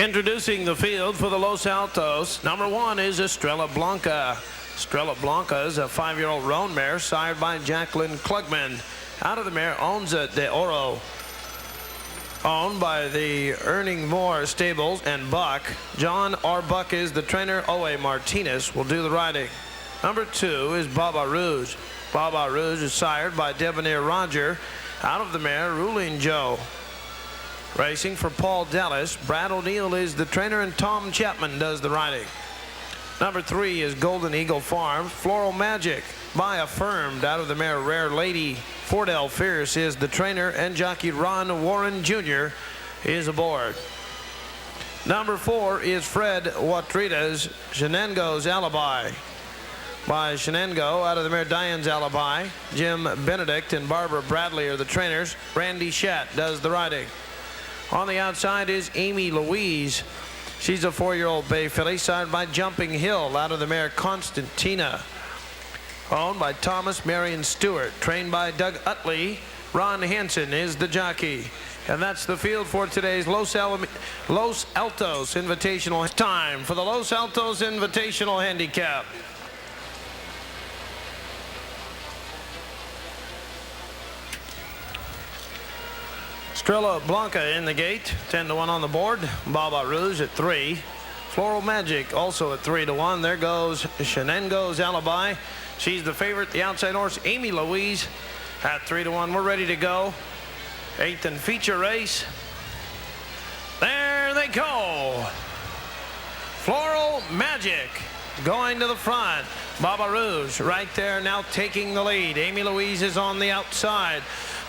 Introducing the field for the Los Altos. Number 1 is Estrella Blanca. Estrella Blanca is a 5-year-old roan mare sired by Jacqueline Klugman. Out of the mare, Onza de Oro, owned by the Earning More Stables and Buck. John R. Buck is the trainer. Owe Martinez will do the riding. Number 2 is Baba Rouge. Baba Rouge is sired by Debonair Roger. Out of the mare, Ruling Joe. Racing for Paul Dallas, Brad O'Neill is the trainer and Tom Chapman does the riding. Number 3 is Golden Eagle Farms. Floral Magic by Affirmed. Out of the mare, Rare Lady. Fordell Fierce is the trainer and jockey Ron Warren Jr. is aboard. Number 4 is Fred Watrida's Shenango's Alibi. By Shenango. Out of the mare, Diane's Alibi. Jim Benedict and Barbara Bradley are the trainers. Randy Schatt does the riding. On the outside is Amy Louise. She's a 4-year-old bay filly sired by Jumping Hill. Out of the mare, Constantina, owned by Thomas Marion Stewart, trained by Doug Utley. Ron Hansen is the jockey. And that's the field for today's Los Altos Invitational. Time for the Los Altos Invitational Handicap. Estrella Blanca in the gate, 10-1 on the board. Baba Rouge at 3. Floral Magic also at 3-1. There goes Shenango's Alibi. She's the favorite. The outside horse, Amy Louise, at 3-1. We're ready to go. 8th and feature race. There they go. Floral Magic going to the front. Baba Rouge right there now taking the lead. Amy Louise is on the outside.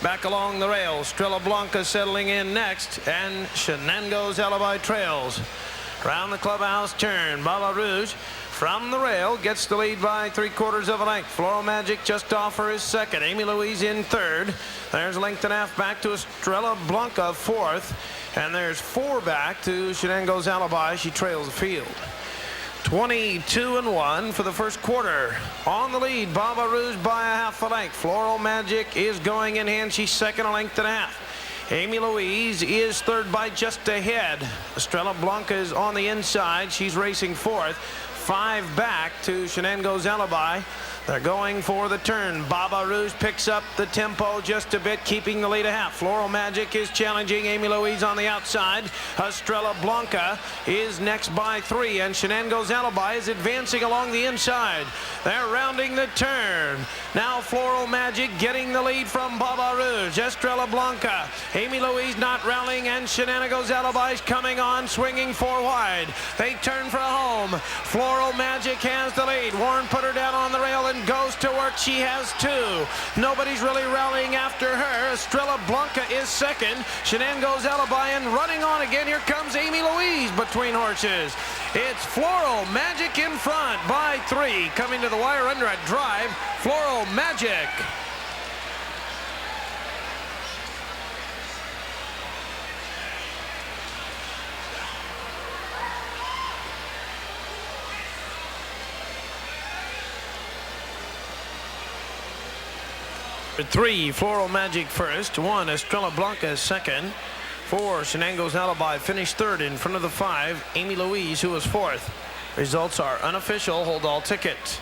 Back along the rails, Estrella Blanca settling in next, and Shenango's Alibi trails. Round the clubhouse turn, Baba Rouge from the rail gets the lead by 3/4 of a length. Floral Magic just off her is second. Amy Louise in third. There's a length and a half back to Estrella Blanca, fourth. And there's 4 back to Shenango's Alibi. She trails the field. 22-1 for the first quarter. On the lead, Baba Rouge by a half a length. Floral Magic is going in hand. She's second, a length and a half. Amy Louise is third by just ahead. Estrella Blanca is on the inside. She's racing fourth. 5 back to Shenango's Alibi. They're going for the turn. Baba Rouge picks up the tempo just a bit, keeping the lead a half. Floral Magic is challenging Amy Louise on the outside. Estrella Blanca is next by 3, and Shenango's Alibi is advancing along the inside. They're rounding the turn. Now Floral Magic getting the lead from Baba Rouge. Estrella Blanca, Amy Louise not rallying, and Shenango's Alibi is coming on, swinging 4 wide. They turn for a home. Floral Magic has the lead. Warren put her down on the rail and goes to work. She has 2. Nobody's really rallying after her. Estrella Blanca is second. Shenango's Alibi and running on again. Here comes Amy Louise between horses. It's Floral Magic in front by 3. Coming to the wire under a drive, Floral Magic. For 3, Floral Magic first. 1, Estrella Blanca second. 4, Shenango's Alibi finished third in front of the 5, Amy Louise, who was fourth. Results are unofficial. Hold all tickets.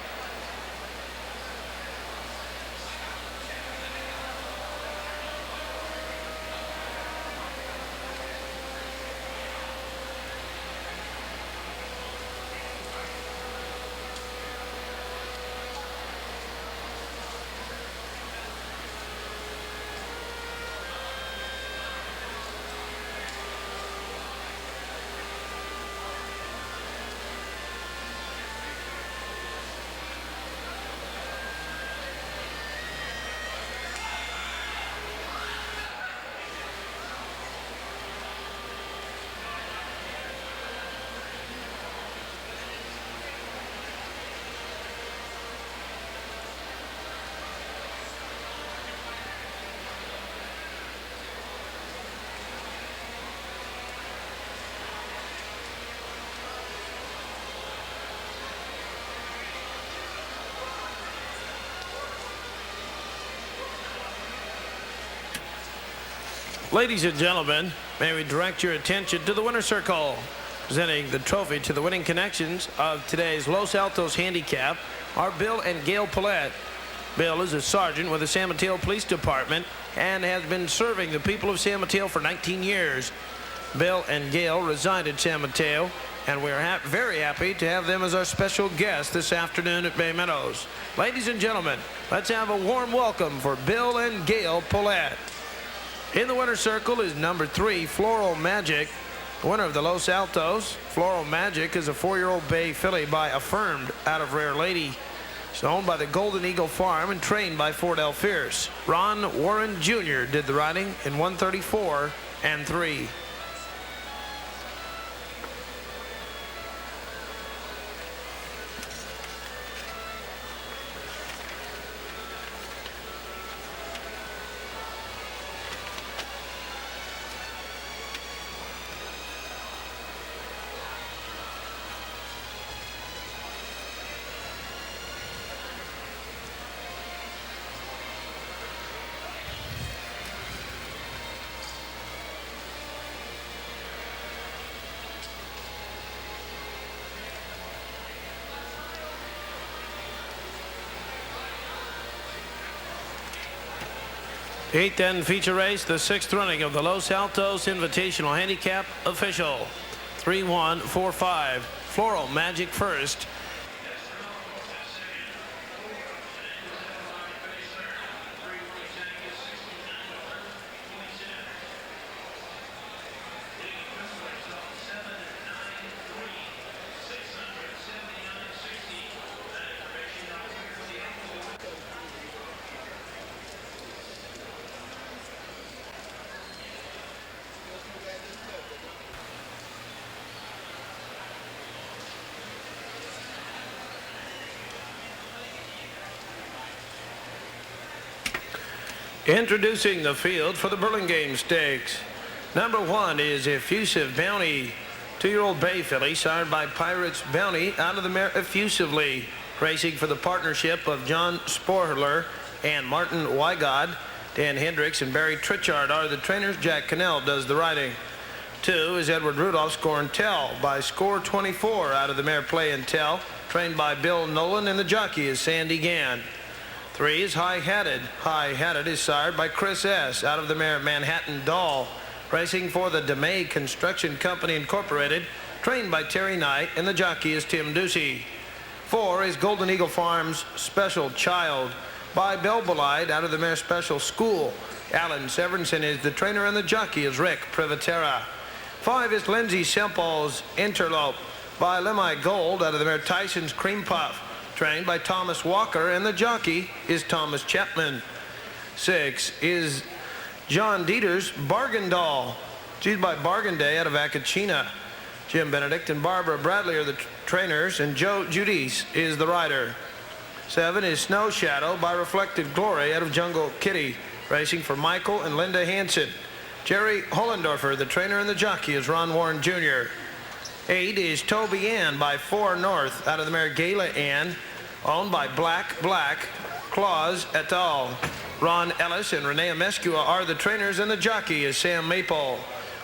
Ladies and gentlemen, may we direct your attention to the winner's circle. Presenting the trophy to the winning connections of today's Los Altos Handicap are Bill and Gail Paulette. Bill is a sergeant with the San Mateo Police Department and has been serving the people of San Mateo for 19 years. Bill and Gail reside in San Mateo, and we're very happy to have them as our special guest this afternoon at Bay Meadows. Ladies and gentlemen, let's have a warm welcome for Bill and Gail Paulette. In the winner's circle is number 3, Floral Magic. Winner of the Los Altos, Floral Magic is a 4-year-old bay filly by Affirmed out of Rare Lady. She's owned by the Golden Eagle Farm and trained by Fordell Fierce. Ron Warren Jr. did the riding in 134 and 3. Eighth and feature race, the 6th running of the Los Altos Invitational Handicap official. 3-1-4-5. Floral Magic first. Introducing the field for the Burlingame Stakes. Number 1 is Effusive Bounty, 2-year-old bay filly, sired by Pirates Bounty out of the mare Effusively, racing for the partnership of John Sporler and Martin Wygod. Dan Hendricks and Barry Tritchard are the trainers. Jack Cannell does the riding. 2 is Edward Rudolph Score and Tell by Score 24 out of the mare Play and Tell, trained by Bill Nolan, and the jockey is Sandy Gann. 3 is High Hatted. High Hatted is sired by Chris S. out of the mare Manhattan Doll, racing for the DeMay Construction Company Incorporated, trained by Terry Knight, and the jockey is Tim Doocy. 4 is Golden Eagle Farms Special Child by Bill Belide out of the mare Special School. Alan Severinson is the trainer, and the jockey is Rick Privatera. 5 is Lindsay Semple's Interlope by Lemmy Gold out of the mare Tyson's Cream Puff, trained by Thomas Walker, and the jockey is Thomas Chapman. 6 is John Dieter's Bargain Doll. She's by Bargain Day out of Acachina. Jim Benedict and Barbara Bradley are the trainers, and Joe Judice is the rider. 7 is Snow Shadow by Reflected Glory out of Jungle Kitty, racing for Michael and Linda Hansen. Jerry Hollendorfer, the trainer, and the jockey is Ron Warren Jr. 8 is Toby Ann by 4 North out of the mare Gala Ann, owned by Black Claus et al. Ron Ellis and Renee Amescua are the trainers, and the jockey is Sam Maple.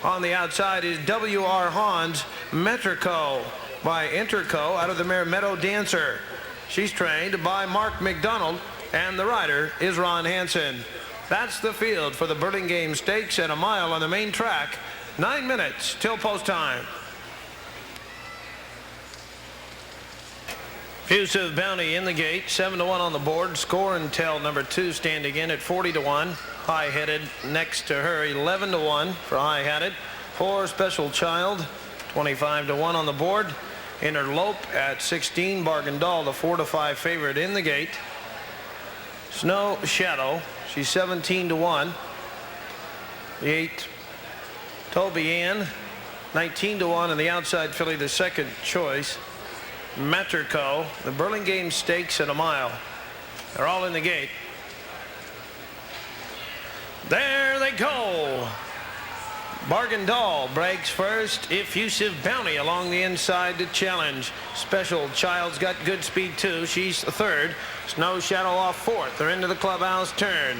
On the outside is W.R. Hahn's Metrico by Interco out of the mare Meadow Dancer. She's trained by Mark McDonald, and the rider is Ron Hansen. That's the field for the Burlingame Stakes at a mile on the main track. 9 minutes till post time. Effusive Bounty in the gate, 7-1 on the board. Score and Tell number 2 standing in at 40-1. High Headed next to her, 11-1 for High Headed. 4 Special Child, 25-1 on the board. Interlope at 16. Bargain Doll, the 4-5 favorite in the gate. Snow Shadow, she's 17-1. The 8 Toby Ann, 19-1, and the outside filly, the second choice. Metrico, the Burlingame Stakes at a mile. They're all in the gate. There they go. Bargain Doll breaks first. Effusive Bounty along the inside to challenge. Special Child's got good speed too. She's third. Snow Shadow off fourth. They're into the clubhouse turn.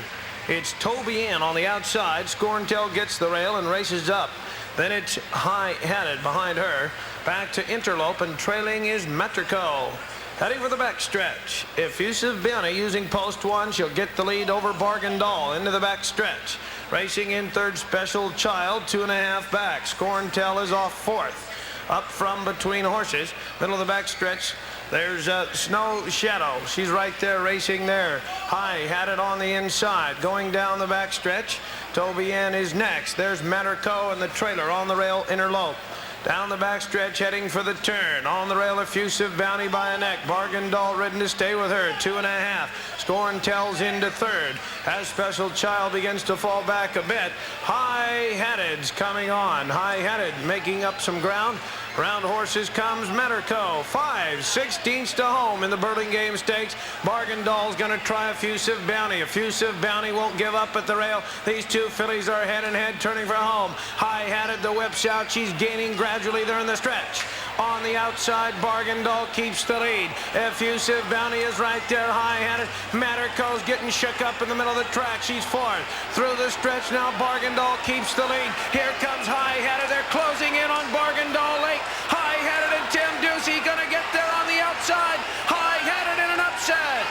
It's Toby Ann on the outside. Score and Tell gets the rail and races up. Then it's High-Headed behind her. Back to Interlope, and trailing is Metrico. Heading for the backstretch. Effusive Bounty using post one. She'll get the lead over Bargain Doll into the backstretch. Racing in third, Special Child, 2.5 back. Scorntel is off fourth. Up from between horses. Middle of the backstretch. There's Snow Shadow. She's right there racing there. High-Headed on the inside. Going down the backstretch. Toby Ann is next. There's Metrico and the trailer on the rail, Interlope. Down the backstretch, heading for the turn. On the rail, Effusive Bounty by a neck. Bargain Doll ridden to stay with her. 2.5. Scorntel's into third. As Special Child begins to fall back a bit. High-Headed's coming on. High-Headed making up some ground. Round horses comes Metrico. 5/16 to home in the Burlingame Stakes. Bargain Doll's going to try Effusive Bounty. Effusive Bounty won't give up at the rail. These two fillies are head and head turning for home. High-Headed, the whip's out. She's gaining gradually there in the stretch. On the outside, Bargain Doll keeps the lead. Effusive Bounty is right there, High-Headed. Metrico's getting shook up in the middle of the track. She's fourth. Through the stretch now, Bargain Doll keeps the lead. Here comes High-Headed. They're closing in on Bargain Doll late. High-Headed and Tim Doocy gonna get there on the outside. High-Headed in an upset.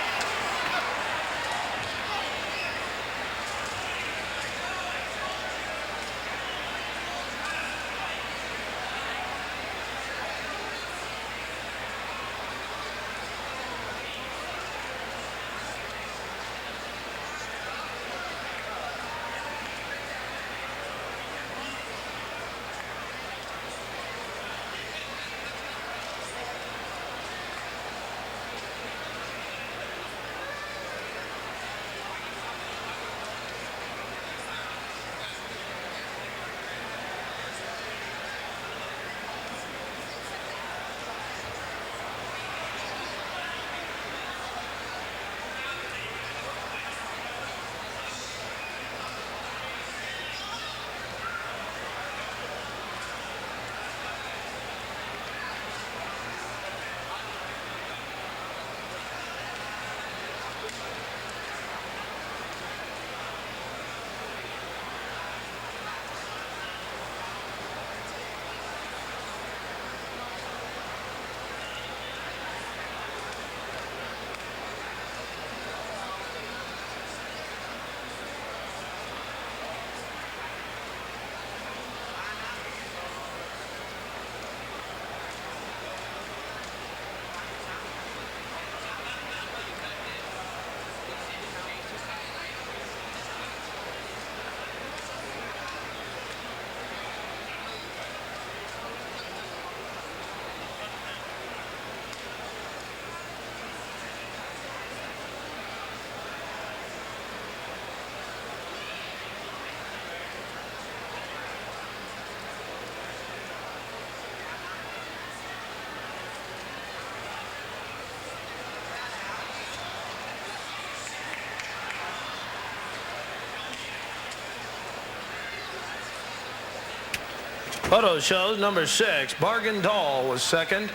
Photo shows number 6, Bargain Doll was second.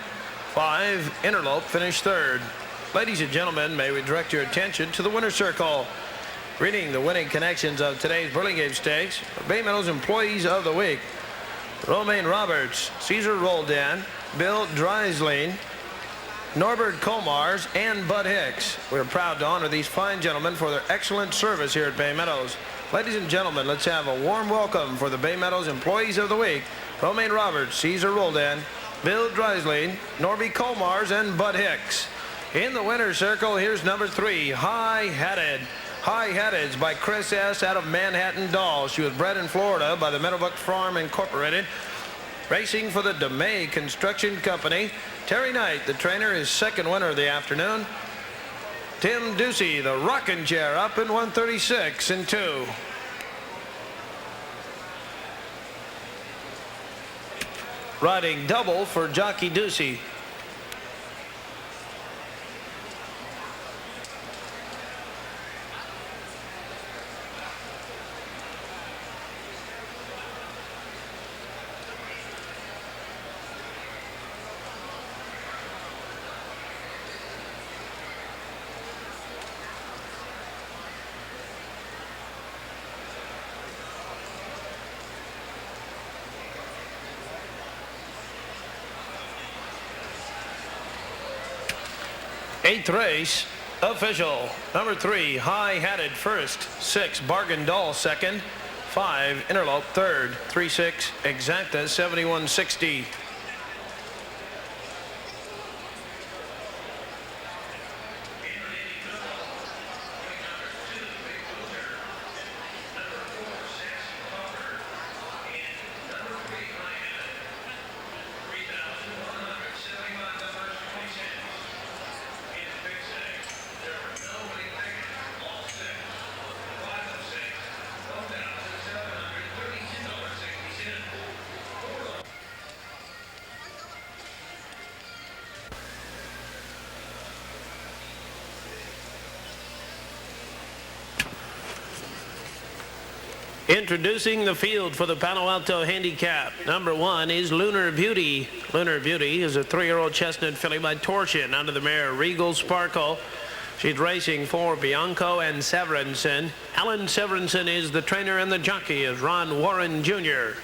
5, Interlope finished third. Ladies and gentlemen, may we direct your attention to the winner's circle. Reading the winning connections of today's Burlingame Stakes, Bay Meadows Employees of the Week: Romaine Roberts, Caesar Roldan, Bill Dreisling, Norbert Comars, and Bud Hicks. We're proud to honor these fine gentlemen for their excellent service here at Bay Meadows. Ladies and gentlemen, let's have a warm welcome for the Bay Meadows Employees of the Week: Romaine Roberts, Caesar Roldan, Bill Dreisling, Norby Comars, and Bud Hicks. In the winner's circle, here's number 3, High-Headed. High-Headed's by Chris S. out of Manhattan Dolls. She was bred in Florida by the Meadowbrook Farm Incorporated. Racing for the DeMay Construction Company. Terry Knight, the trainer, is second winner of the afternoon. Tim Doocy, the rocking chair, up in 136 and 2. Riding double for Jockey Doocy. Eighth race, official. Number 3, High Hatted first. 6, Bargain Doll second. 5, Interlope third. 3-6, Exacta 7160. Introducing the field for the Palo Alto Handicap. Number 1 is Lunar Beauty. Lunar Beauty is a 3-year-old chestnut filly by Torsion under the mare Regal Sparkle. She's racing for Bianco and Severinsen. Alan Severinsen is the trainer and the jockey is Ron Warren Jr.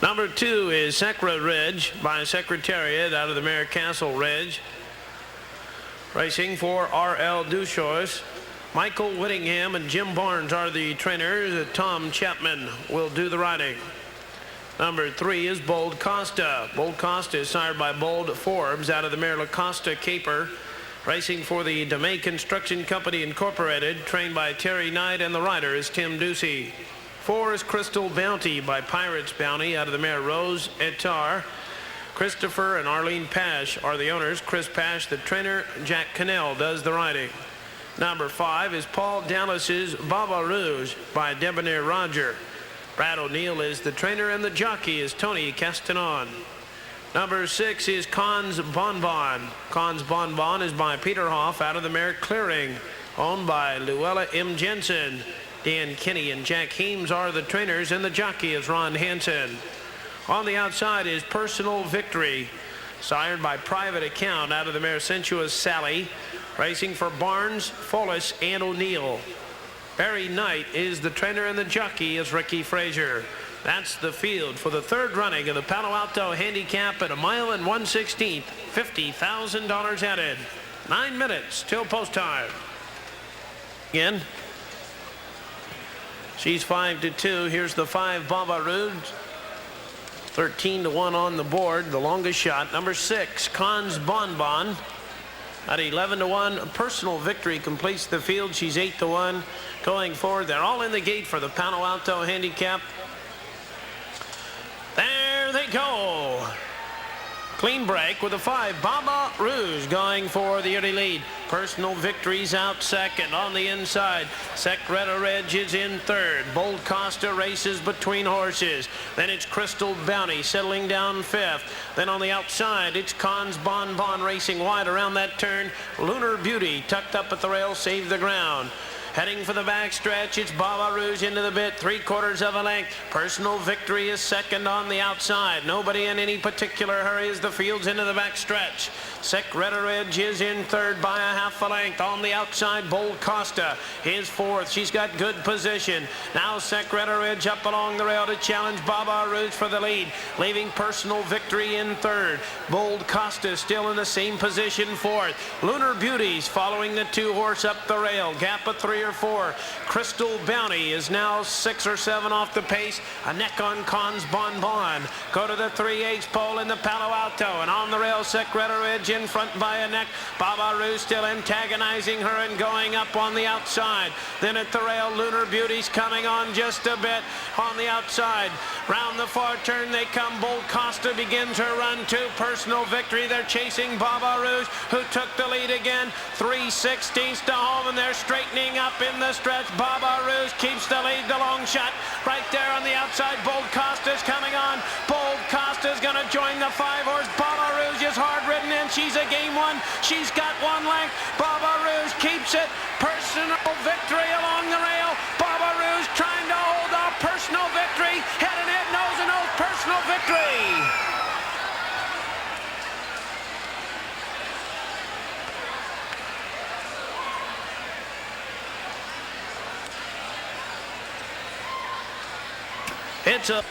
Number 2 is Sacra Ridge by Secretariat out of the mare Castle Ridge. Racing for R.L. Duchois. Michael Whittingham and Jim Barnes are the trainers. Tom Chapman will do the riding. Number 3 is Bold Costa. Bold Costa is sired by Bold Forbes out of the mare La Costa Caper. Racing for the DeMay Construction Company Incorporated, trained by Terry Knight, and the rider is Tim Doocy. 4 is Crystal Bounty by Pirates Bounty out of the mare Rose Etar. Christopher and Arlene Pash are the owners. Chris Pash, the trainer. Jack Cannell does the riding. Number 5 is Paul Dallas's Baba Rouge by Debonair Roger. Brad O'Neill is the trainer and the jockey is Tony Castanon. Number 6 is Cons Bonbon. Cons Bonbon is by Peter Hoff out of the mare Clearing, owned by Luella M. Jensen. Dan Kinney and Jack Heames are the trainers and the jockey is Ron Hansen. On the outside is Personal Victory, sired by Private Account out of the mare Sensuous Sally. Racing for Barnes, Follis, and O'Neill. Barry Knight is the trainer and the jockey is Ricky Frazier. That's the field for the third running of the Palo Alto Handicap at 1 mile and 1/16. $50,000 added. 9 minutes till post time. Again. She's 5-2. Here's the 5 Baba Rouge. 13-1 on the board. The longest shot. Number 6, Cons Bonbon. At 11-1, Personal Victory completes the field. She's 8-1 going forward. They're all in the gate for the Palo Alto Handicap. There they go. Clean break with a 5, Baba Rouge going for the early lead. Personal Victory's out second. On the inside, Secreta Ridge is in third. Bold Costa races between horses. Then it's Crystal Bounty settling down 5th. Then on the outside, it's Cons Bonbon racing wide around that turn. Lunar Beauty tucked up at the rail, saved the ground. Heading for the backstretch, it's Baba Rouge into the bit, 3/4 of a length. Personal Victory is second on the outside. Nobody in any particular hurry as the field's into the backstretch. Secreta Ridge is in third by a half a length. On the outside, Bold Costa is 4th. She's got good position. Now Secreta Ridge up along the rail to challenge Baba Rouge for the lead, leaving Personal Victory in third. Bold Costa still in the same position 4th. Lunar Beauty's following the 2-horse up the rail. Gap of 3 or 4. Crystal Bounty is now 6 or 7 off the pace. A neck on Cons Bonbon. Go to the 3/8 pole in the Palo Alto, and on the rail, Secreta Ridge in front by a neck. Baba Rouge still antagonizing her and going up on the outside. Then at the rail, Lunar Beauty's coming on just a bit on the outside. Round the far turn they come. Bold Costa begins her run to Personal Victory. They're chasing Baba Rouge, who took the lead again. 3/16 to home, and they're straightening up in the stretch. Baba Rouge keeps the lead. The long shot right there on the outside. Bold Costa's coming on. Bold Costa's going to join the 5-horse. Baba Rouge is hard-ridden, and she's a game one. She's got 1 length. Baba Rouge keeps it. Personal Victory along the rail. Baba Rouge trying to hold off Personal Victory. Head and head, nose and nose. Personal Victory. It's a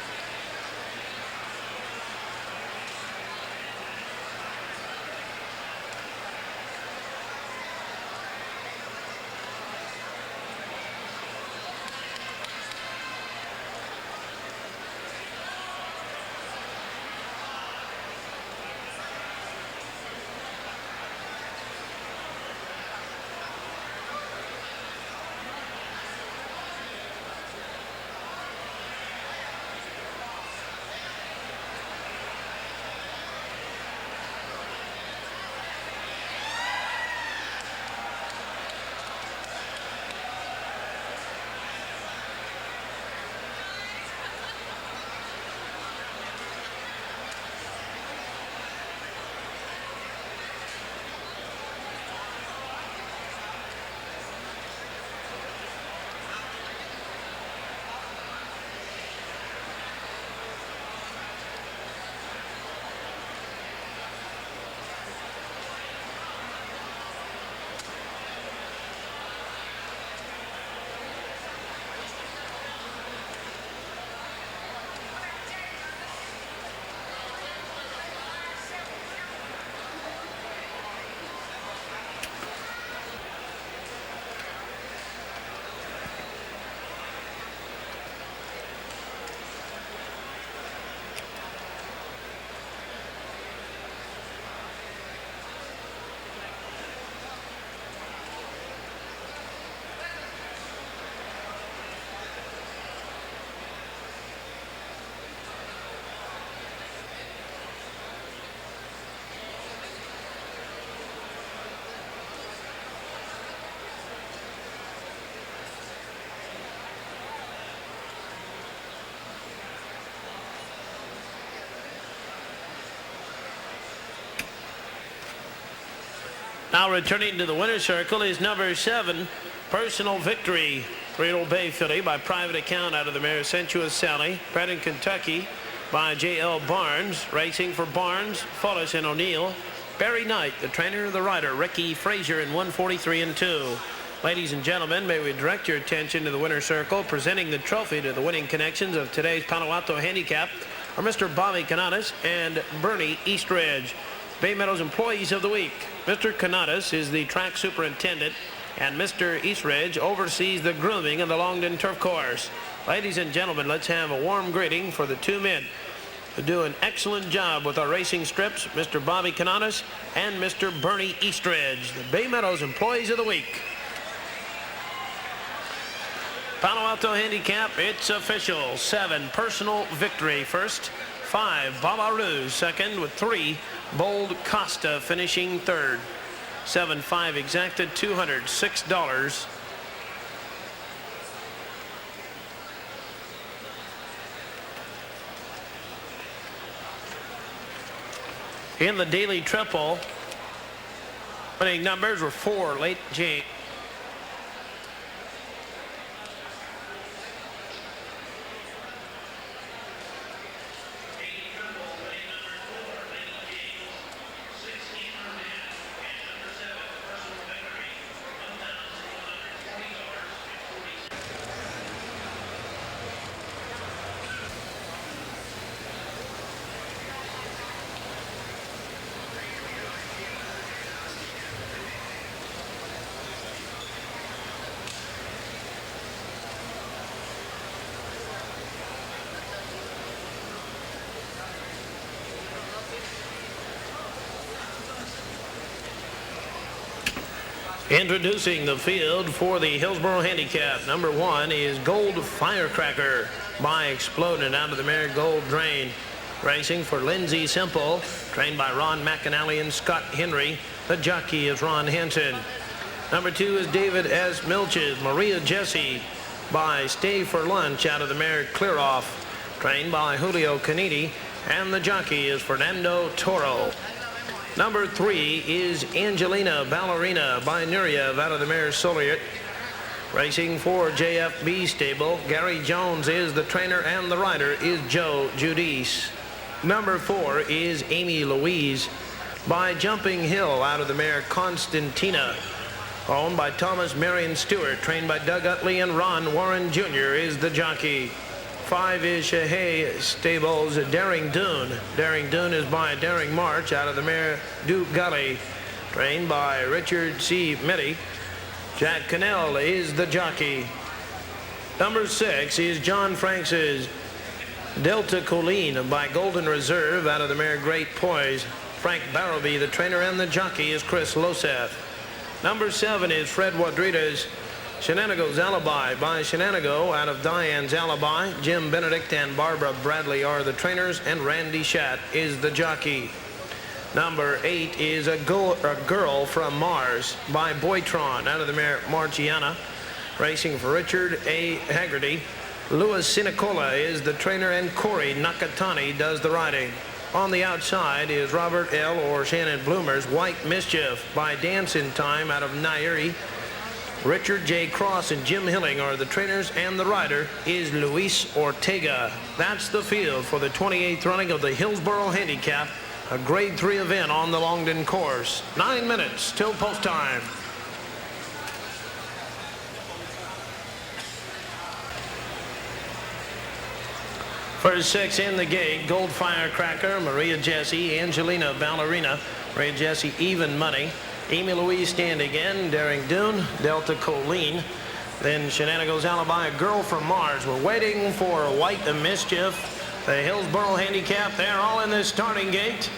Now returning to the winner's circle is number 7, Personal Victory. 3-year-old bay filly by private account out of the mare Sensuous Sally, bred in Kentucky by J.L. Barnes, racing for Barnes, Follis, and O'Neill. Barry Knight, the trainer of the rider, Ricky Frazier in 143-2. Ladies and gentlemen, may we direct your attention to the winner's circle. Presenting the trophy to the winning connections of today's Palo Alto Handicap are Mr. Bobby Canadas and Bernie Eastridge, Bay Meadows Employees of the Week. Mr. Canadas is the track superintendent, and Mr. Eastridge oversees the grooming of the Longden Turf Course. Ladies and gentlemen, let's have a warm greeting for the two men who do an excellent job with our racing strips, Mr. Bobby Canadas and Mr. Bernie Eastridge, the Bay Meadows Employees of the Week. Palo Alto Handicap, it's official. 7, Personal Victory first. 5, Babaru second, with 3, Bold Costa finishing third. 7-5 exacted $206. In the daily triple, winning numbers were 4, Late James. Introducing the field for the Hillsborough Handicap. Number 1 is Gold Firecracker by Exploding out of the mare Gold Drain. Racing for Lindsay Simple, trained by Ron McAnally and Scott Henry. The jockey is Ron Hansen. Number 2 is David S. Milch's Maria Jessie by Stay for Lunch out of the mare Clear Off, trained by Julio Canidi, and the jockey is Fernando Toro. Number 3 is Angelina Ballerina by Nureyev out of the mare Solier. Racing for JFB Stable, Gary Jones is the trainer and the rider is Joe Judice. Number 4 is Amy Louise by Jumping Hill out of the mare Constantina. Owned by Thomas Marion Stewart, trained by Doug Utley, and Ron Warren Jr. is the jockey. 5 is Shahey Stables Daring Dune. Daring Dune is by Daring March out of the mare Du Gully, trained by Richard C. Mitty. Jack Cannell is the jockey. Number 6 is John Franks's Delta Colleen by Golden Reserve out of the mare Great Poise. Frank Barrowby, the trainer, and the jockey is Chris Loseth. Number 7 is Fred Wadrita's Shenanigo's Alibi by Shenanigo out of Diane's Alibi. Jim Benedict and Barbara Bradley are the trainers, and Randy Schatt is the jockey. Number 8 is a Girl from Mars by Boytron out of the mare Margiana. Racing for Richard A. Haggerty. Louis Sinicola is the trainer, and Corey Nakatani does the riding. On the outside is Robert L. or Shannon Bloomer's White Mischief by Dance in Time out of Nairi. Richard J. Cross and Jim Hilling are the trainers, and the rider is Luis Ortega. That's the field for the 28th running of the Hillsborough Handicap, a Grade 3 event on the Longden course. 9 minutes till post time. First 6 in the gate: Gold Firecracker, Maria Jessie, Angelina Ballerina, Maria Jessie Even Money, Amy Louise Stand Again, Daring Dune, Delta Colleen, then Shenanigo's Alibi, A Girl from Mars. We're waiting for White Mischief, the Hillsborough Handicap. They're all in this starting gate.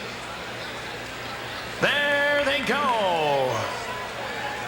There they go.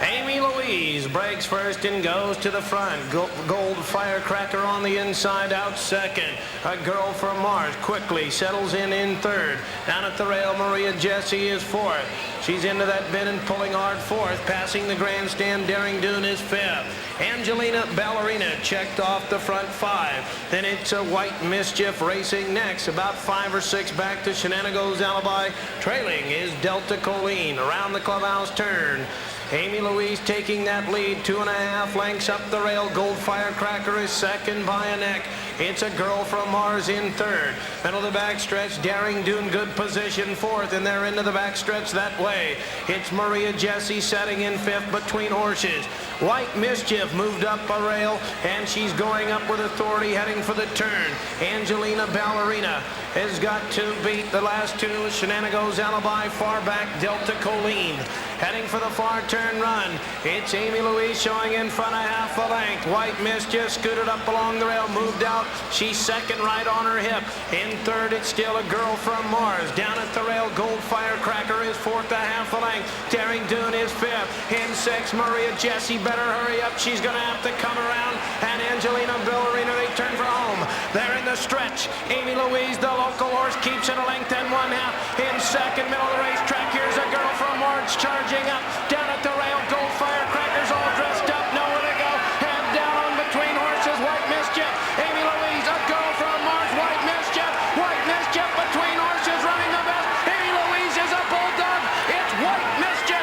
Amy Louise breaks first and goes to the front. Gold Firecracker on the inside, out second. A Girl from Mars quickly settles in third. Down at the rail, Maria Jessie is fourth. She's into that bend and pulling hard fourth. Passing the grandstand, Daring Dune is fifth. Angelina Ballerina checked off the front five. Then it's a White Mischief racing next. About 5 or 6 back to Shenanigans Alibi. Trailing is Delta Colleen around the clubhouse turn. Amy Louise taking that lead, 2.5 lengths up the rail. Gold Firecracker is second by a neck. It's a Girl from Mars in third. Middle of the backstretch, Daring Dune, good position fourth, and they're into the backstretch that way. It's Maria Jessie setting in fifth between horses. White Mischief moved up a rail, and she's going up with authority, heading for the turn. Angelina Ballerina has got to beat the last two. Shenanigans Alibi, far back, Delta Colleen. Heading for the far turn run. It's Amy Louise showing in front a half a length. White Mischief scooted up along the rail, moved out. She's second right on her hip. In third, it's still a Girl from Mars. Down at the rail, Gold Firecracker is fourth a half a length. Daring Dune is fifth. In sixth, Maria Jessie, better hurry up. She's going to have to come around. And Angelina Ballerina, they turn for home. They're in the stretch. Amy Louise, the local horse, keeps it a length and 1/2. In second, middle of the racetrack, here's a Girl from Mars charging up. Down at the rail, Gold Firecrackers all dressed up, nowhere to go. Head down between horses, White Mischief. Amy Louise, a Girl from Mars, White Mischief. White Mischief between horses, running the best. Amy Louise is a bulldog. It's White Mischief.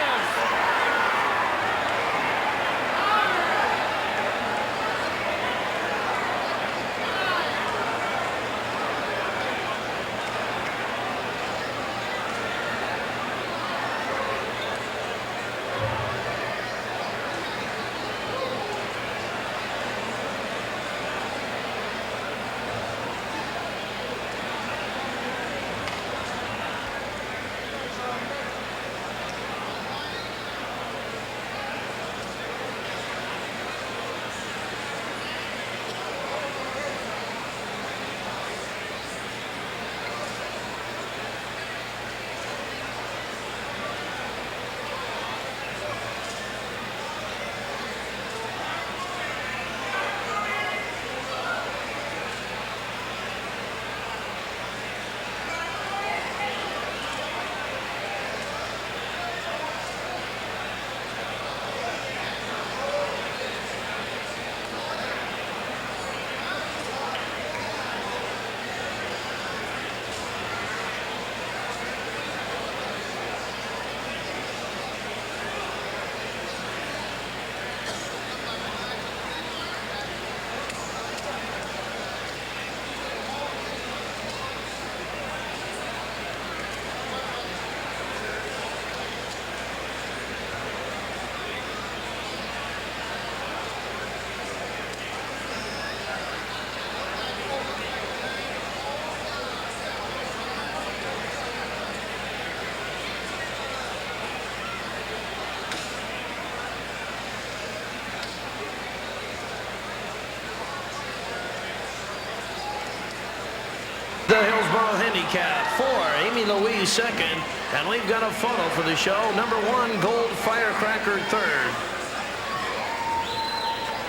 The Hillsborough Handicap, 4, Amy Louise second, and we've got a photo for the show. Number 1, Gold Firecracker third.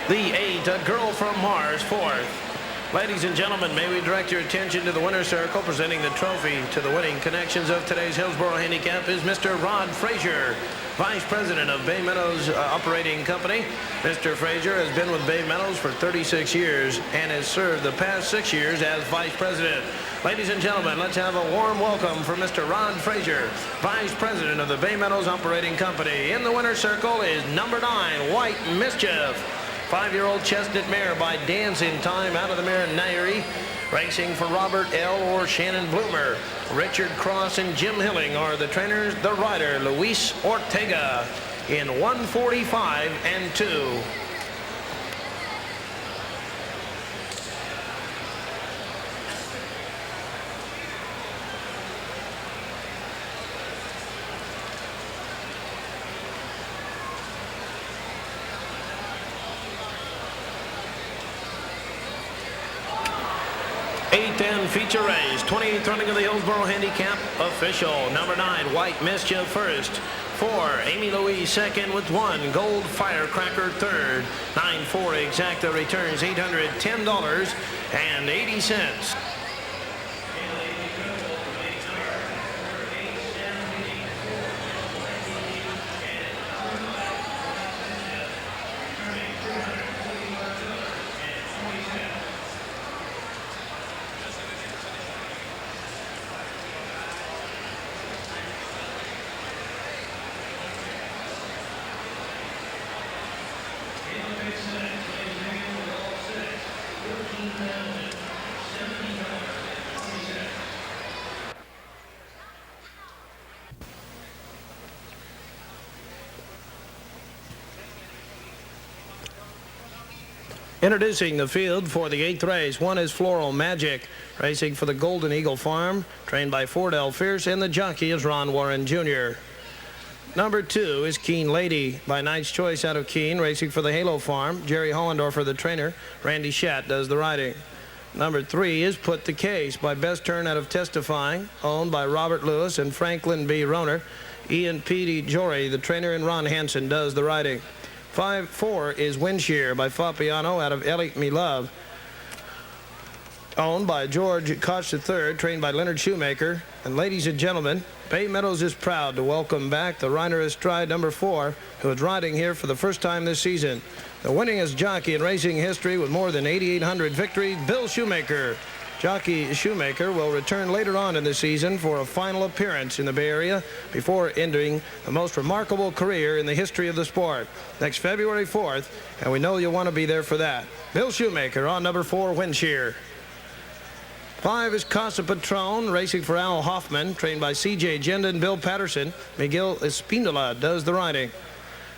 The 8, a Girl from Mars fourth. Ladies and gentlemen, may we direct your attention to the winner's circle. Presenting the trophy to the winning connections of today's Hillsborough Handicap is Mr. Rod Frazier, Vice President of Bay Meadows Operating Company. Mr. Frazier has been with Bay Meadows for 36 years and has served the past 6 years as Vice President. Ladies and gentlemen, let's have a warm welcome for Mr. Rod Frazier, Vice President of the Bay Meadows Operating Company. In the winner's circle is number 9, White Mischief. 5-year-old chestnut mare by Dancing Time out of the mare Nairi. Racing for Robert L. or Shannon Bloomer. Richard Cross and Jim Hilling are the trainers. The rider, Luis Ortega, in 1:45 and 2. 8th and feature race, 28th running of the Hillsborough Handicap official. Number 9, White Mischief first. 4, Amy Louise second with 1, Gold Firecracker third. 9-4 Exacta returns $810.80. Introducing the field for the 8th race. 1 is Floral Magic, racing for the Golden Eagle Farm, trained by Fordell Fierce, and the jockey is Ron Warren Jr. Number 2 is Keen Lady by Knight's Choice out of Keene, racing for the Halo Farm. Jerry Hollendorfer, the trainer. Randy Schatt does the riding. Number 3 is Put the Case by Best Turn out of Testifying, owned by Robert Lewis and Franklin B. Roner. Ian P. Jory, the trainer, and Ron Hansen does the riding. 5-4 is Windshear by Fabiano out of Elliot Me Love, owned by George Koch III, trained by Leonard Shoemaker. And ladies and gentlemen, Bay Meadows is proud to welcome back the Reiner Estride number 4, who is riding here for the first time this season. The winningest jockey in racing history with more than 8,800 victories, Bill Shoemaker. Jockey Shoemaker will return later on in the season for a final appearance in the Bay Area before ending the most remarkable career in the history of the sport next February 4th, and we know you'll want to be there for that. Bill Shoemaker on number 4, Windshear. 5 is Casa Patron, racing for Al Hoffman, trained by C.J. Jenda and Bill Patterson. Miguel Espindola does the riding.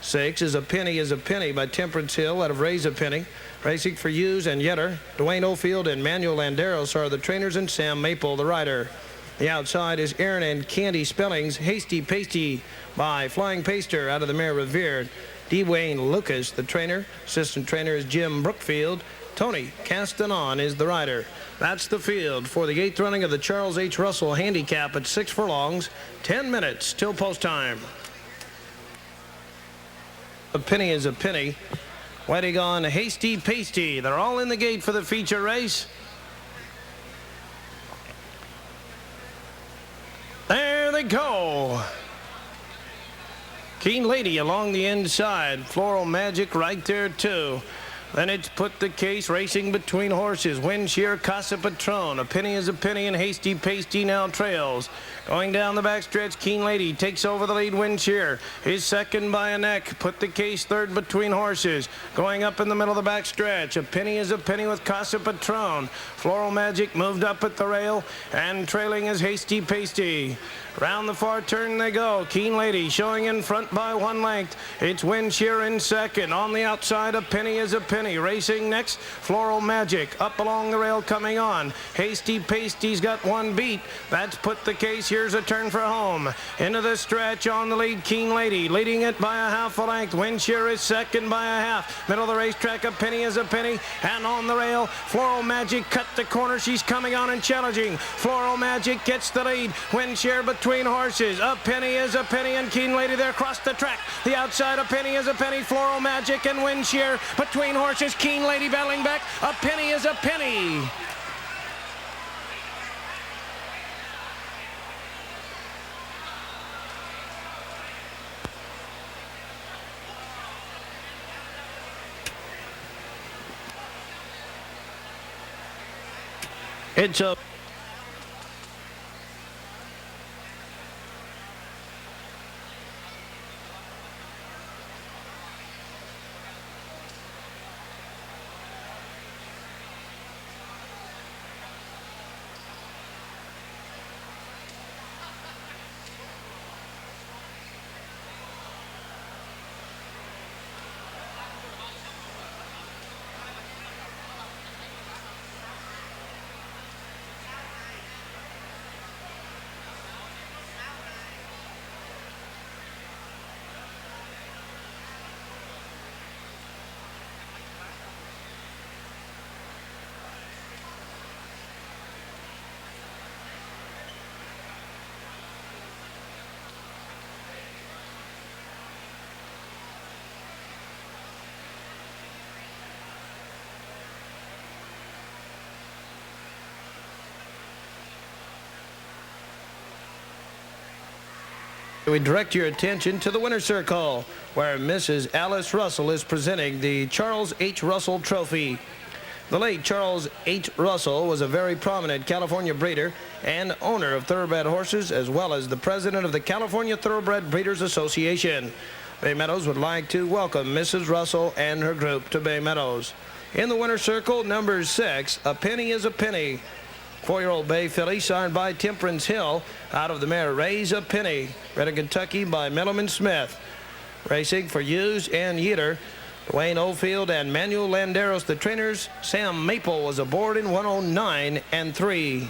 6 is A Penny is a Penny by Temperance Hill out of Raise a Penny, racing for Hughes and Yetter. Duane Offield and Manuel Landeros are the trainers, and Sam Maple the rider. The outside is Aaron and Candy Spellings, Hasty Pasty by Flying Paster out of the mare Revered. Duane Lucas, the trainer. Assistant trainer is Jim Brookfield. Tony Castanon is the rider. That's the field for the 8th running of the Charles H. Russell Handicap at 6 furlongs, 10 minutes till post time. A Penny is a Penny. Waiting on Hasty Pasty. They're all in the gate for the feature race. There they go. Keen Lady along the inside. Floral Magic right there too. Then it's Put the Case, racing between horses. Windshear, Casa Patron. A Penny is a Penny, and Hasty Pasty now trails. Going down the backstretch, Keen Lady takes over the lead. Windshear is second by a neck. Put the Case third between horses. Going up in the middle of the backstretch, A Penny is a Penny with Casa Patron. Floral Magic moved up at the rail, and trailing is Hasty Pasty. Round the far turn they go. Keen Lady showing in front by 1 length. It's Windshear in second. On the outside, A Penny is a Penny. Racing next, Floral Magic. Up along the rail coming on. Hasty Pasty's got 1 beat. That's Put the Case. Here's a turn for home. Into the stretch on the lead, Keen Lady. Leading it by a 1/2 length. Windshear is second by a 1/2. Middle of the racetrack, A Penny is a Penny. And on the rail, Floral Magic cut the corner. She's coming on and challenging. Floral Magic gets the lead. Windshear between horses. A Penny is a Penny, and Keen Lady there across the track. The outside, A Penny is a Penny. Floral Magic and Windshear between horses. Keen Lady battling back. A Penny is a Penny. It's a We direct your attention to the winner's circle, where Mrs. Alice Russell is presenting the Charles H. Russell Trophy. The late Charles H. Russell was a very prominent California breeder and owner of thoroughbred horses, as well as the president of the California Thoroughbred Breeders Association. Bay Meadows would like to welcome Mrs. Russell and her group to Bay Meadows. In the winner's circle, number 6, A Penny is a Penny. 4-year-old bay filly signed by Temperance Hill out of the mare Raise a Penny, bred in Kentucky by Middleman Smith. Racing for Hughes and Yeater, Duane Offield and Manuel Landeros, the trainers. Sam Maple was aboard in 109 and 3.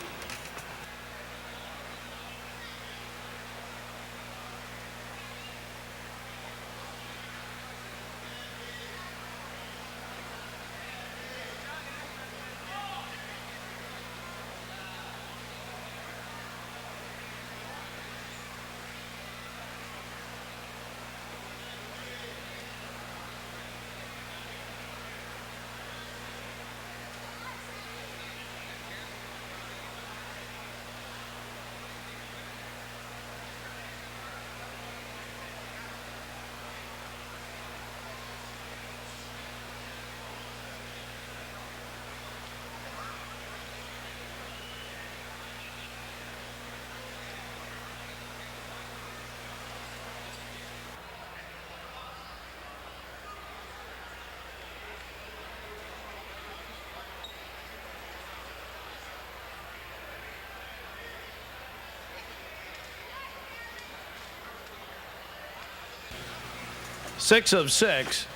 Six of 6,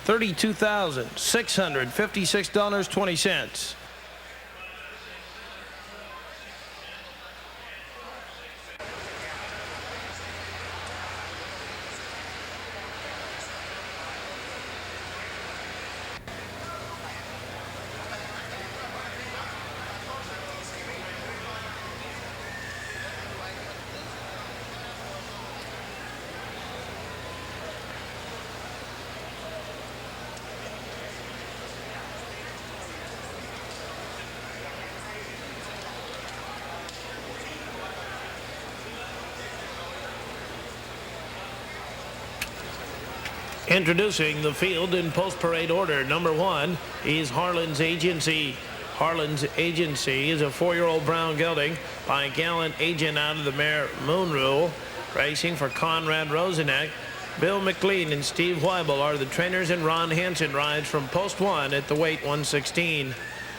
$32,656.20. Introducing the field in post-parade order. Number 1 is Harlen's Agency. Harlen's Agency is a 4-year-old brown gelding by Gallant Agent out of the mare Moon Rule. Racing for Conrad Roseneck. Bill McLean and Steve Weibel are the trainers, and Ron Hansen rides from post 1 at the weight 116.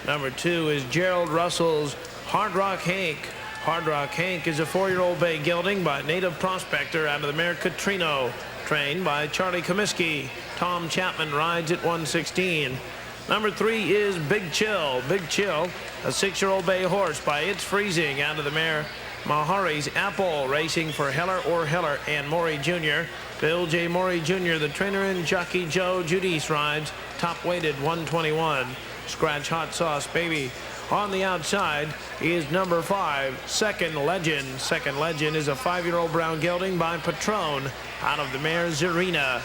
Number 2 is Gerald Russell's Hard Rock Hank. Hard Rock Hank is a 4-year-old bay gelding by Native Prospector out of the mare Katrino, trained by Charlie Comiskey. Tom Chapman rides at 116. Number 3 is Big Chill. Big Chill, a 6-year-old bay horse by It's Freezing out of the mare Mahari's Apple, racing for Heller and Morey Jr. Bill J. Morey Jr., the trainer, and Jockey Joe Judice rides, top weighted 121. Scratch Hot Sauce Baby. On the outside is number 5, Second Legend. Second Legend is a 5-year-old brown gelding by Patron out of the mare Zarina.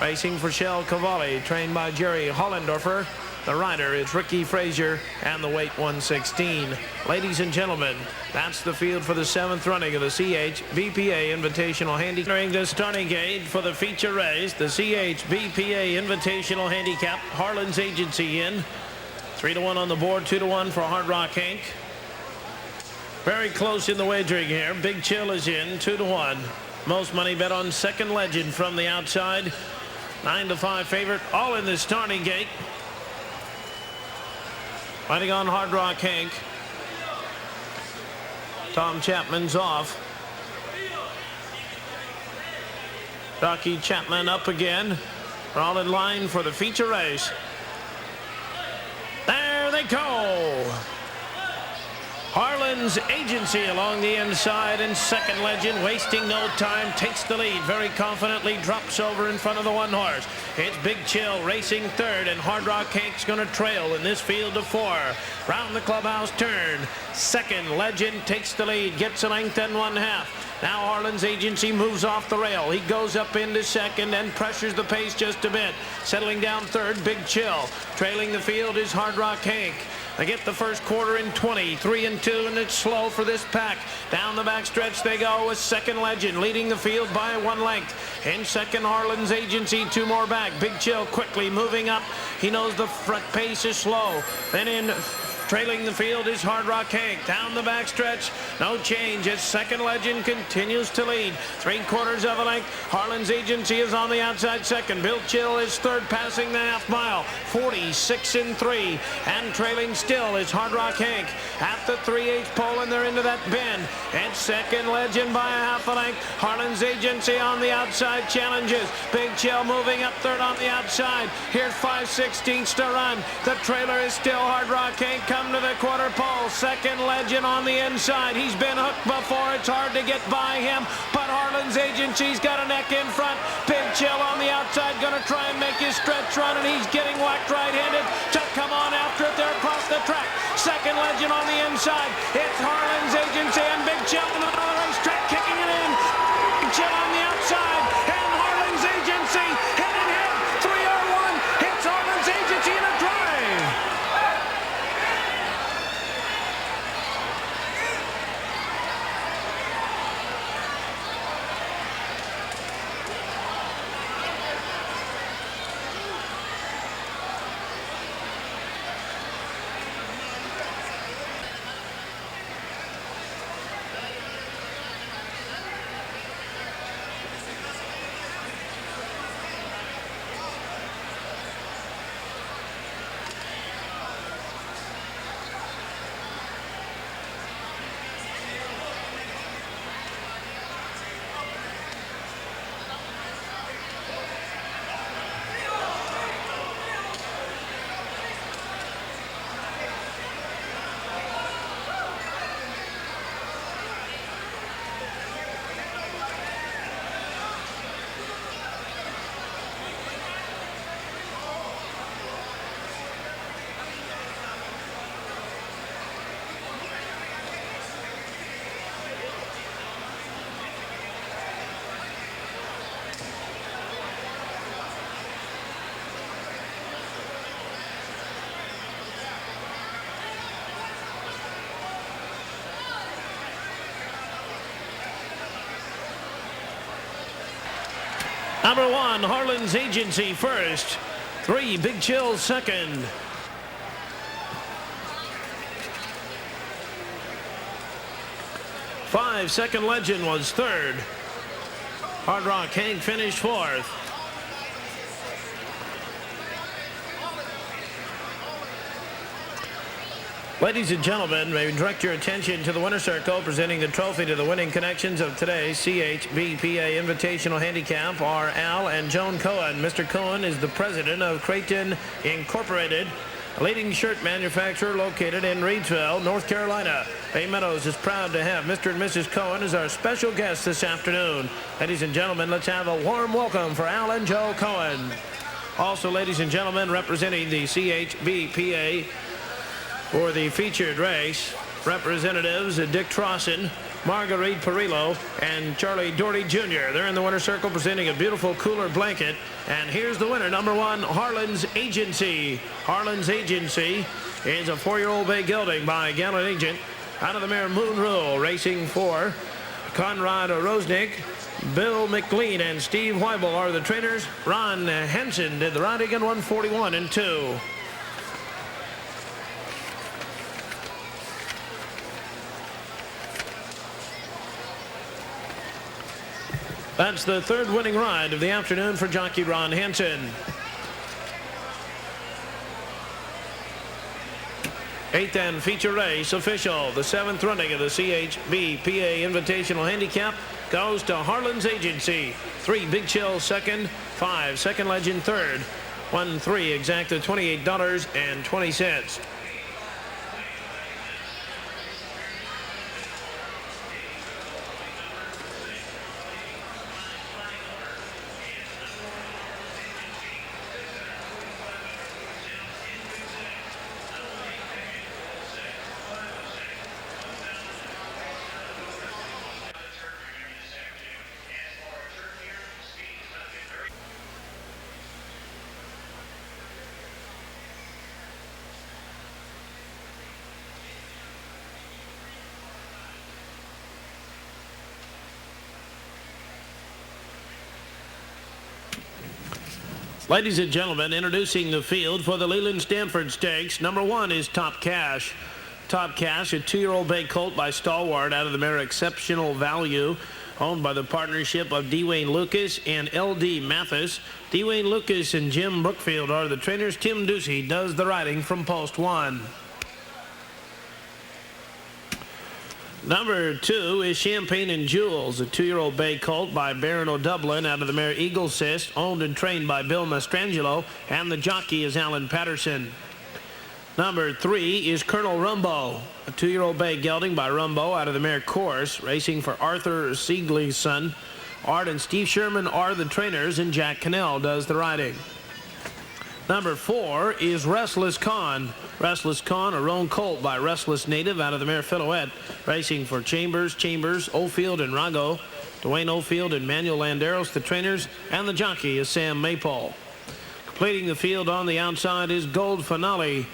Racing for Shell Cavalli, trained by Jerry Hollendorfer. The rider is Ricky Frazier, and the weight 116. Ladies and gentlemen, that's the field for the 7th running of the C.H.B.P.A. Invitational Handicap. Entering the starting gate for the feature race, the C.H.B.P.A. Invitational Handicap. Harlen's Agency in. 3-1 on the board, 2-1 for Hard Rock Hank. Very close in the wagering here. Big Chill is in, 2-1. Most money bet on Second Legend from the outside. 9-5 favorite, all in the starting gate. Fighting on Hard Rock Hank. Tom Chapman's off. Jockey Chapman up again. We're all in line for the feature race. There they go. Harlen's Agency along the inside, and Second Legend, wasting no time, takes the lead very confidently, drops over in front of the 1 horse. It's Big Chill racing 3rd, and Hard Rock Hank's going to trail in this field of 4. Round the clubhouse turn. Second Legend takes the lead, gets a length and 1/2. Now Harlen's Agency moves off the rail. He goes up into 2nd and pressures the pace just a bit. Settling down 3rd, Big Chill. Trailing the field is Hard Rock Hank. They get the first quarter in 20, 3-2, and it's slow for this pack. Down the backstretch they go with Second Legend leading the field by 1 length. In second, Harlen's Agency, 2 more back. Big Chill quickly moving up. He knows the front pace is slow. Then in trailing the field is Hard Rock Hank. Down the backstretch, no change as Second Legend continues to lead. 3/4 of a length. Harlen's Agency is on the outside second. Bill Chill is third, passing the half mile. 46-3. And trailing still is Hard Rock Hank at the 3/8 pole, and they're into that bend. And Second Legend by a half a length. Harlen's Agency on the outside challenges. Big Chill moving up third on the outside. Here's 5/16 to run. The trailer is still Hard Rock Hank. Come to the quarter pole. Second Legend on the inside. He's been hooked before. It's hard to get by him, but Harlen's Agency's got a neck in front. Big Chill on the outside, gonna try and make his stretch run, and he's getting whacked right-handed to come on after it there across the track. Second Legend on the inside. It's Harlen's Agency and Big Chill on the racetrack kicking it in. Big Chill on the outside, and Harlen's Agency heading head 301. It's Harlen's Agency in a drive. Number 1, Harlen's Agency first. 3, Big Chill second. 5, Second Legend was third. Hard Rock Hank finished fourth. Ladies and gentlemen, may we direct your attention to the winner's circle. Presenting the trophy to the winning connections of today's C.H.B.P.A. Invitational Handicap are Al and Joan Cohen. Mr. Cohen is the president of Creighton Incorporated, a leading shirt manufacturer located in Reidsville, North Carolina. Meadows is proud to have Mr. and Mrs. Cohen as our special guests this afternoon. Ladies and gentlemen, let's have a warm welcome for Al and Joe Cohen. Also, ladies and gentlemen, representing the C.H.B.P.A. for the featured race, representatives Dick Trosson, Marguerite Perillo, and Charlie Doherty Jr. They're in the winner's circle presenting a beautiful cooler blanket. And here's the winner, number 1, Harlen's Agency. Harlen's Agency is a 4-year-old bay gelding by Gallant Agent. Out of the mare Moon Rule, racing for Conrad Rosnick, Bill McLean, and Steve Weibel are the trainers. Ron Hansen did the riding in 141-2. That's the third winning ride of the afternoon for jockey Ron Hansen. 8th and feature race official. The 7th running of the C.H.B.P.A. Invitational Handicap goes to Harlen's Agency. 3, Big Chill second. 5, Second Legend third. 1-3 exacted $28.20. Ladies and gentlemen, introducing the field for the Leland Stanford Stakes. Number 1 is Top Cash. Top Cash, a 2-year-old bay colt by Stalwart out of the mare Exceptional Value, owned by the partnership of Duane Lucas and L.D. Mathis. Duane Lucas and Jim Brookfield are the trainers. Tim Doocy does the riding from post 1. Number 2 is Champagne and Jewels, a 2-year-old bay colt by Baron O'Dublin out of the mare Eagle Cyst, owned and trained by Bill Mastrangelo, and the jockey is Alan Patterson. Number 3 is Colonel Rumbo, a 2-year-old bay gelding by Rumbo out of the mare Course, racing for Arthur Siegley's son. Art and Steve Sherman are the trainers, and Jack Cannell does the riding. Number 4 is Restless Con. Restless Con, a roan colt by Restless Native out of the mare Philoette, racing for Chambers, Offield, and Rago. Dwayne Ofield and Manuel Landeros, the trainers, and the jockey is Sam Maypole. Completing the field on the outside is Gold Finale,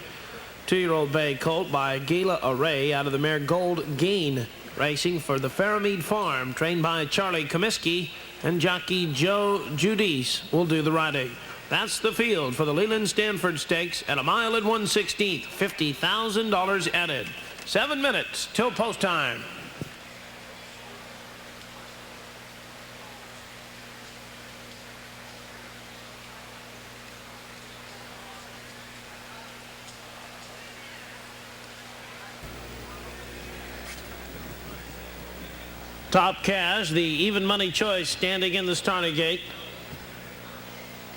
2-year-old bay colt by Gala Array out of the mare Gold Gain, racing for the Fairmead Farm, trained by Charlie Comiskey, and jockey Joe Judice will do the riding. That's the field for the Leland Stanford Stakes at a mile and 1/16, $50,000 added. 7 minutes till post time. Top Cash, the even money choice, standing in the starting gate.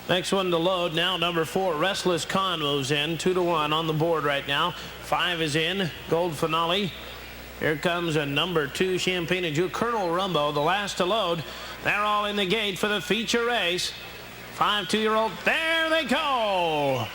Next one to load now, number 4, Restless Con moves in, 2-1 on the board right now. 5 is in, Gold Finale. Here comes a number 2, Champagne and Jewel, Colonel Rumbo, the last to load. They're all in the gate for the feature race. 5 2-year-old, there they go.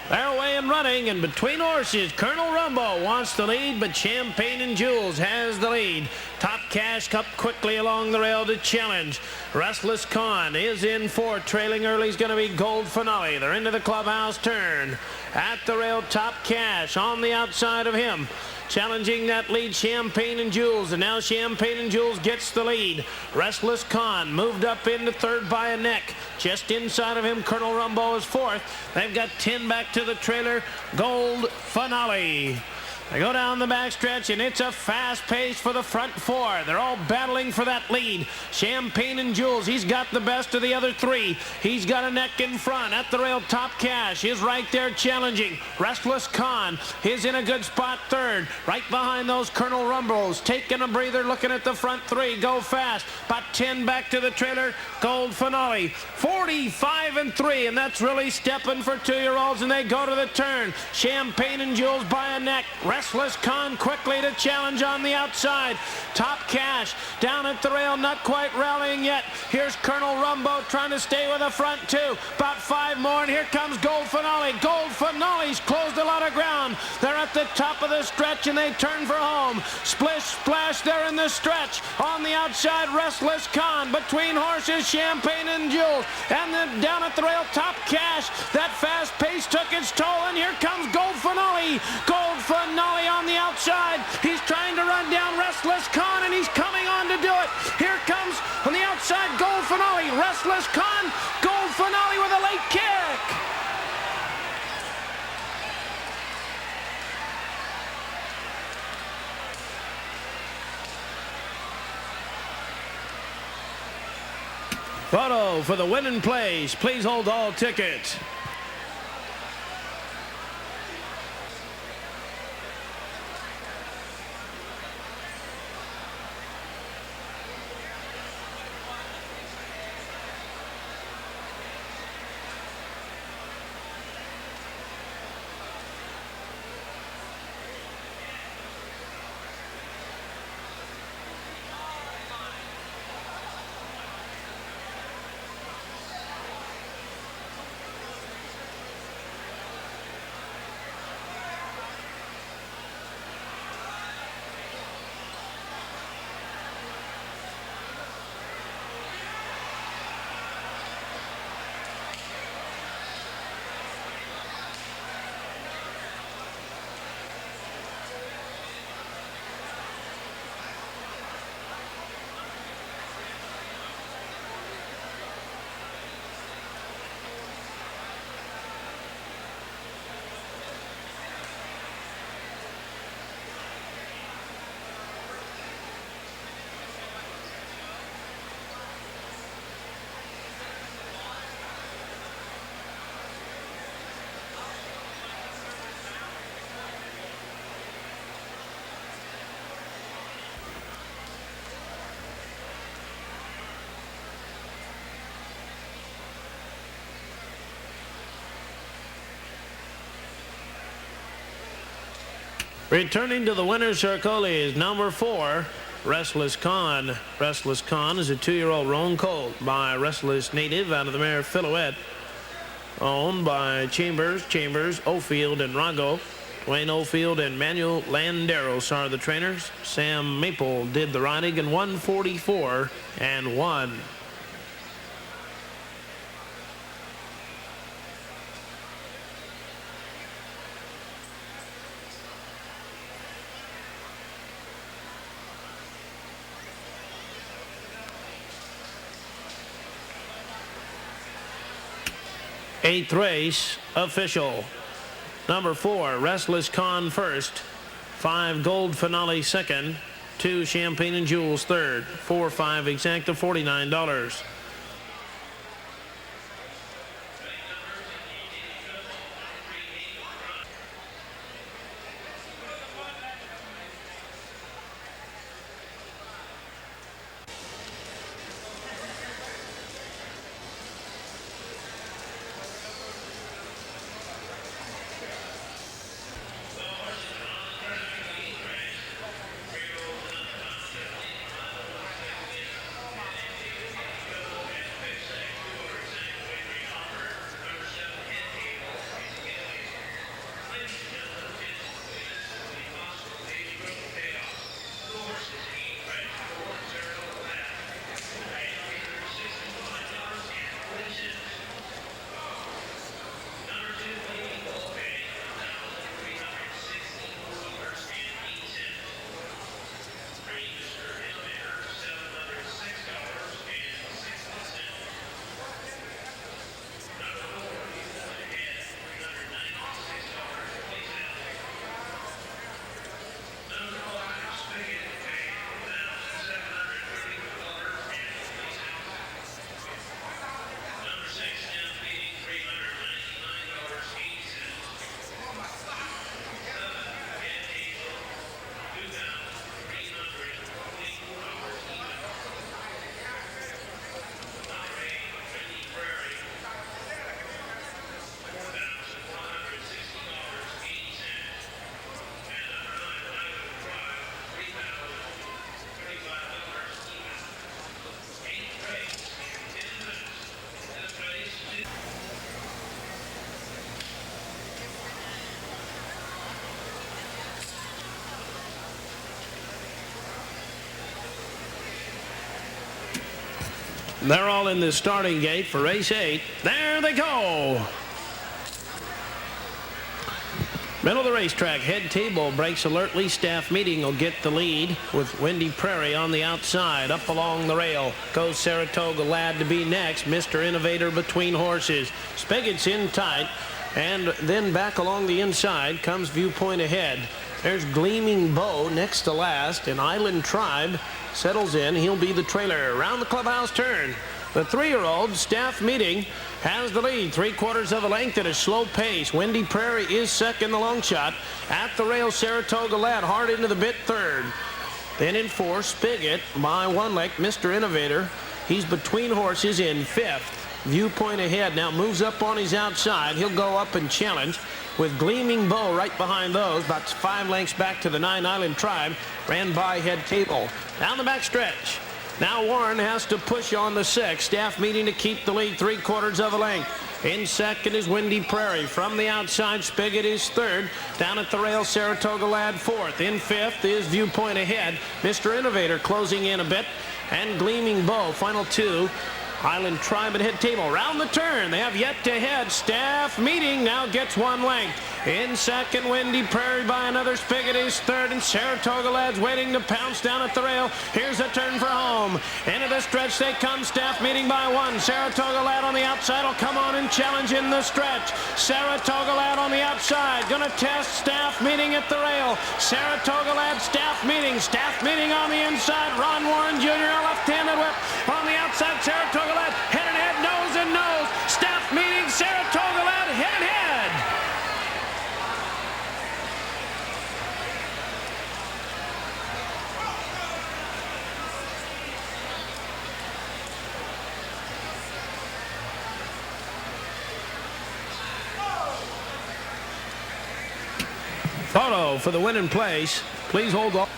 They're away and running, and between horses, Colonel Rumbo wants the lead, but Champagne and Jewels has the lead. Top Cash up quickly along the rail to challenge. Restless Con is in 4. Trailing early is going to be Gold Finale. They're into the clubhouse turn. At the rail, Top Cash on the outside of him. Challenging that lead, Champagne and Jewels, and now Champagne and Jewels gets the lead. Restless Con moved up into 3rd by a neck. Just inside of him, Colonel Rumbo is 4th. They've got 10 back to the trailer, Gold Finale. They go down the backstretch, and it's a fast pace for the front 4. They're all battling for that lead. Champagne and Jewels, he's got the best of the other 3. He's got a neck in front. At the rail, Top Cash is right there challenging. Restless Con is in a good spot 3rd. Right behind those Colonel Rumbos, taking a breather, looking at the front 3. Go fast. About 10 back to the trailer, Gold Finale. 45-3, and that's really stepping for 2-year-olds, and they go to the turn. Champagne and Jewels by a neck. Restless Con quickly to challenge on the outside. Top Cash down at the rail, not quite rallying yet. Here's Colonel Rumbo trying to stay with the front 2. About 5 more, and here comes Gold Finale. Gold Finale's closed a lot of ground. They're at the top of the stretch, and they turn for home. Splish Splash there in the stretch. On the outside, Restless Con between horses, Champagne and Jewels. And then down at the rail, Top Cash. That fast pace took its toll, and here comes Gold Finale. Gold Finale on the outside. He's trying to run down Restless Con, and he's coming on to do it. Here comes on the outside Gold Finale. Restless Con, Gold Finale with a late kick. Photo for the winning place. Please hold all tickets. Returning to the winner's circle is number 4, Restless Con. Restless Con is a 2-year-old roan colt by Restless Native out of the mare Silhouette. Owned by Chambers, Offield, and Rago. Duane Offield and Manuel Landeros are the trainers. Sam Maple did the riding in 1:44 and 1. Eighth race official. Number 4, Restless Con first. 5, Gold Finale second. 2, Champagne and Jewels third. 4, 5, exacta $49. They're all in the starting gate for race 8. There they go. Middle of the racetrack, head table breaks alertly. Staff meeting will get the lead with Windy Prairie on the outside. Up along the rail goes Saratoga Lad to be next. Mr. Innovator between horses. Spigot's in tight. And then back along the inside comes Viewpoint ahead. There's Gleaming Bow next to last, and Island Tribe settles in. He'll be the trailer. Around the clubhouse turn, the 3-year-old Staff Meeting has the lead, 3/4 of a length at a slow pace. Windy Prairie is second, the long shot. At the rail, Saratoga Lad hard into the bit third. Then in 4, Spigot by 1 length. Mr. Innovator, he's between horses in 5th. Viewpoint ahead now moves up on his outside. He'll go up and challenge with Gleaming Bow right behind those. About 5 lengths back to the 9 Island Tribe. Ran by head table. Down the back stretch. Now Warren has to push on the 6. Staff Meeting to keep the lead, 3/4 of a length. In second is Windy Prairie. From the outside, Spigot is third. Down at the rail, Saratoga Lad 4th. In 5th is Viewpoint ahead. Mr. Innovator closing in a bit. And Gleaming Bow, final 2. Island Tribe at head table. Round the turn, they have yet to head. Staff Meeting now gets 1 length. In second, Windy Prairie by another. Spigot is third, and Saratoga Lad's waiting to pounce down at the rail. Here's a turn for home. Into the stretch they come. Staff Meeting by 1. Saratoga Lad on the outside will come on and challenge in the stretch. Saratoga Lad on the outside. Gonna test Staff Meeting at the rail. Saratoga Lad, Staff Meeting. Staff Meeting on the inside. Ron Warren Jr. a left-handed whip. On the outside, Saratoga Lad head and head, nose and nose. Staff Meeting, Saratoga Lad head and head. Photo for the win in place. Please hold on.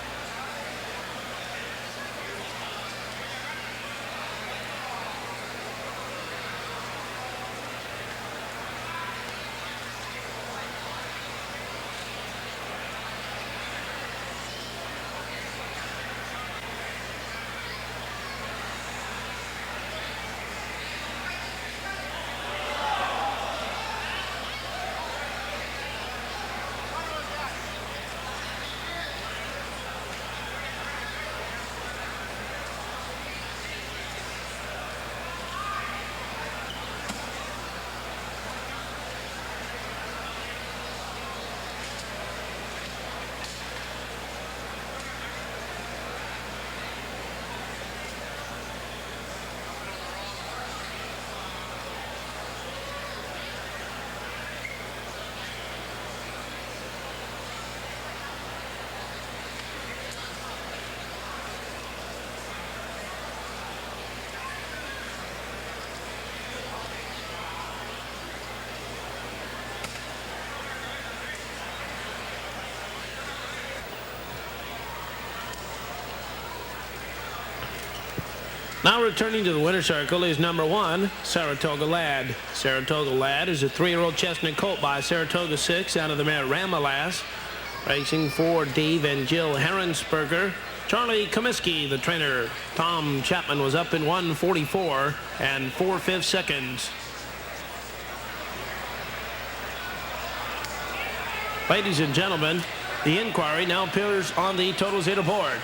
Now returning to the winner's circle is number 1, Saratoga Lad. Saratoga Lad is a 3-year-old chestnut colt by Saratoga 6 out of the mare Ramalas. Racing for Dave and Jill Herensberger. Charlie Comiskey, the trainer. Tom Chapman was up in 1:44 and 4/5 seconds. Ladies and gentlemen, the inquiry now appears on the Total Zeta board.